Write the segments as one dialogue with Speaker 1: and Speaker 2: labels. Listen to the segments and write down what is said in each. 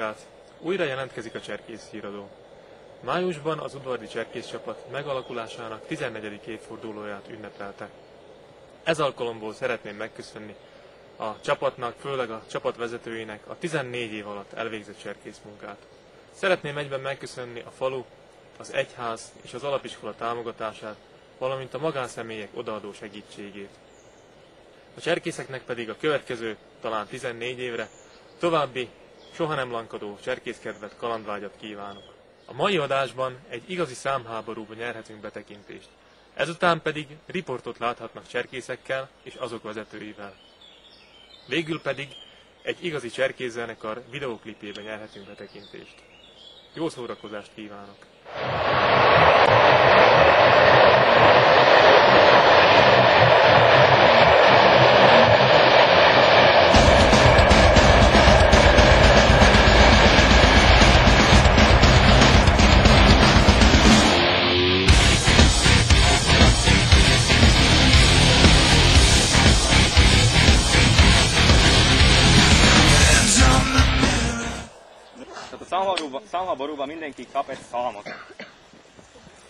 Speaker 1: munkát, újra jelentkezik a cserkész híradó. Májusban az udvardi cserkészcsapat megalakulásának 14. évfordulóját ünnepelte. Ez alkalomból szeretném megköszönni a csapatnak, főleg a csapat vezetőinek a 14 év alatt elvégzett cserkész munkát. Szeretném egyben megköszönni a falu, az egyház és az alapiskola támogatását, valamint a magánszemélyek odaadó segítségét. A cserkészeknek pedig a következő, talán 14 évre további, soha nem lankadó cserkészkedvet, kalandvágyat kívánok. A mai adásban egy igazi számháborúba nyerhetünk betekintést. Ezután pedig riportot láthatnak cserkészekkel és azok vezetőivel. Végül pedig egy igazi cserkészzenekar videóklipjébe nyerhetünk betekintést. Jó szórakozást kívánok!
Speaker 2: A számháborúban mindenki kap egy számot.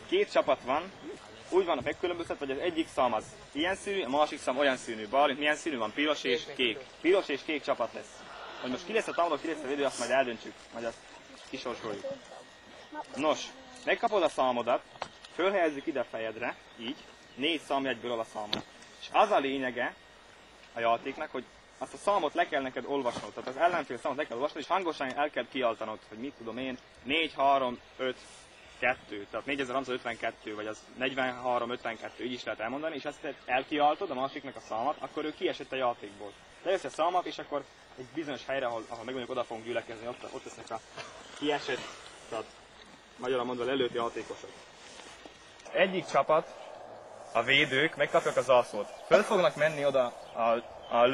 Speaker 2: Két csapat van, úgy vannak megkülönböztetve, hogy az egyik szám az ilyen színű, a másik szám olyan színű. Bálint milyen színű van? Piros és kék. Piros és kék csapat lesz. Hogy most ki lesz a támadó, ki lesz a védő, azt majd eldöntsük, majd azt kisorsoljuk. Nos, megkapod a számodat, fölhelyezzük ide a fejedre, így, 4 számjegyből a számot. És az a lényege a játéknak, hogy azt a számot le kell neked olvasnod, tehát az ellenfél számot le kell olvasnod, és hangosan el kell kiáltanod, hogy mit tudom én, 4, 3, 5, 2, tehát 4352, vagy az 43, 52, így is lehet elmondani, és azt elkiáltod a másiknak a számot, akkor ő kiesett a játékból. Lejössz a számot, és akkor egy bizonyos helyre, ahol megmondjuk, oda fogunk gyülekezni, ott lesznek a kiesett, tehát magyarul mondva lelőtt játékosok. Egyik csapat, a védők megkapják az zászlót. Föl fognak menni oda a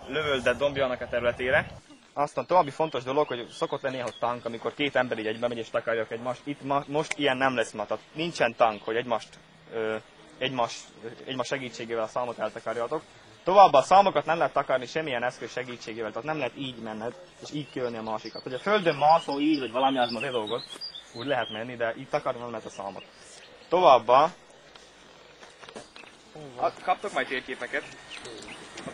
Speaker 2: lövöldett dombjának a területére. Aztán további fontos dolog, hogy szokott lenni a tank, amikor két ember így egybe megy és takarják egymást. Itt most ilyen nem lesz ma, tehát nincsen tank, hogy egymás segítségével a számot eltakarjatok. Továbbá a számokat nem lehet takarni semmilyen eszköz segítségével, tehát nem lehet így menned, és így kijönni a másikat. Hogy a földön mászol így, vagy valami az már dolgot, úgy lehet menni, de így takarni nem lehet a számot. Továbbá kaptok majd térképeket.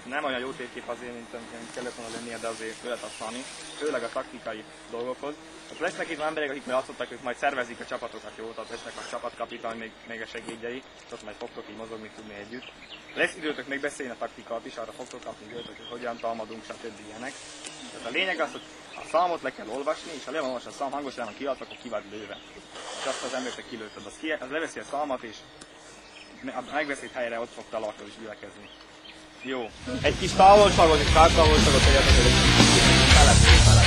Speaker 2: Nem olyan jó térkép azért, mint kellett volna lennie, de azért lehet használni, főleg a taktikai dolgokhoz. Hát lesznek itt emberek, akik már játszottak, ők majd szervezik a csapatokat, jó? Tehát lesznek a csapatkapitány, még a segédjei, és ott majd fogtok így mozogni tudni együtt. Lesz időtök megbeszélni a taktikát is, arra fogtok kapni időtök, hogy hogyan támadunk, stb. Ilyenek. Tehát a lényeg az, hogy a számot le kell olvasni, és ha le van olvasva a szám, hangosan kiállt, akkor ki vagy lőve. És azt az embertek kilőtted, az leveszi a számot, és a megbeszélt helyre ott fog találkozni és gyülekezni. Jó. Egy kis távolságot és távtávolságot tegyetek el egy felett.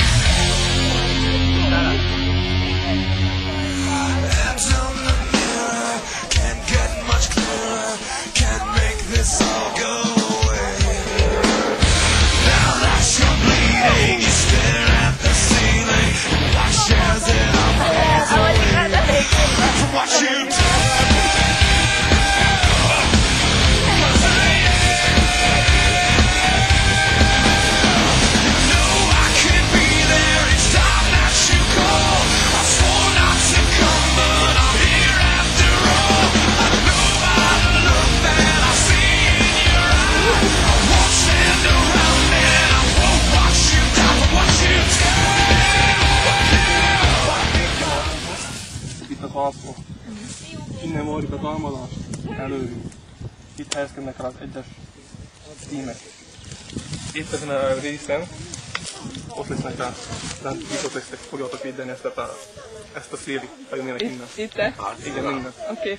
Speaker 3: Innen várjuk a támadást, előrünk. Itt helyezkednek el az egyes tímek. Itt ezen a részen, ott lesznek ott lesznek, fogjátok védeni ezt a szélit, ha jönnének innen.
Speaker 4: Itt?
Speaker 3: Igen, innen.
Speaker 4: Oké.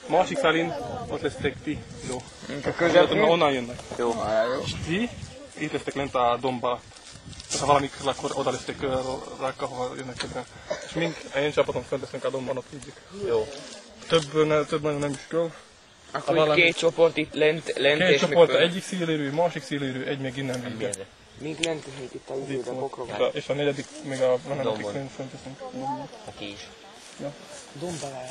Speaker 3: Másik felén, ott lesztek ti. Jó.
Speaker 4: A közepén?
Speaker 3: Onnan jönnek.
Speaker 4: Jó.
Speaker 3: És ti, itt lesztek lent a domb alatt. Ha valamikor akkor oda lesztek rák, ahol jönnek közben. És mink, én csapatom fönt lesznek a domban, ott vigyük.
Speaker 2: Jó.
Speaker 3: Több nagyon nem is kell.
Speaker 4: Akkor valami... két csoport itt lent
Speaker 3: két csoport, egyik szélérő, másik szélérő, egy még innen vigye.
Speaker 4: Mink lent is itt a időben bokrok.
Speaker 3: És a negyedik még a menedekig fönt leszünk.
Speaker 4: Aki is.
Speaker 3: Ja.
Speaker 4: Dombalán.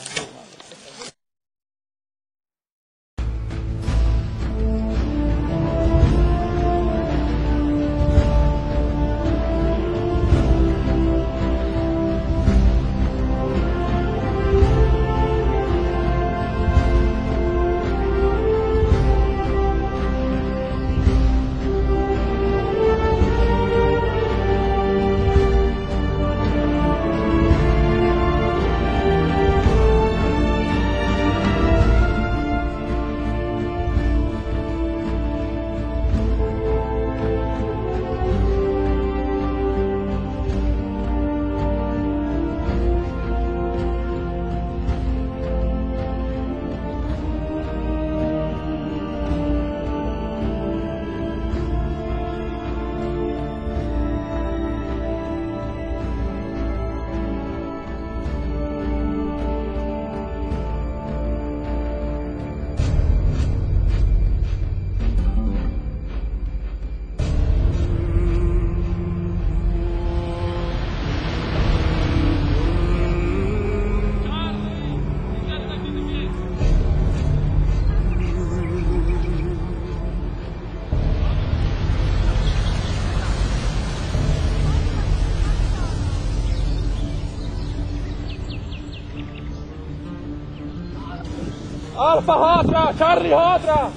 Speaker 3: Alfa hátra! Charlie hátra!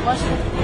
Speaker 5: Başka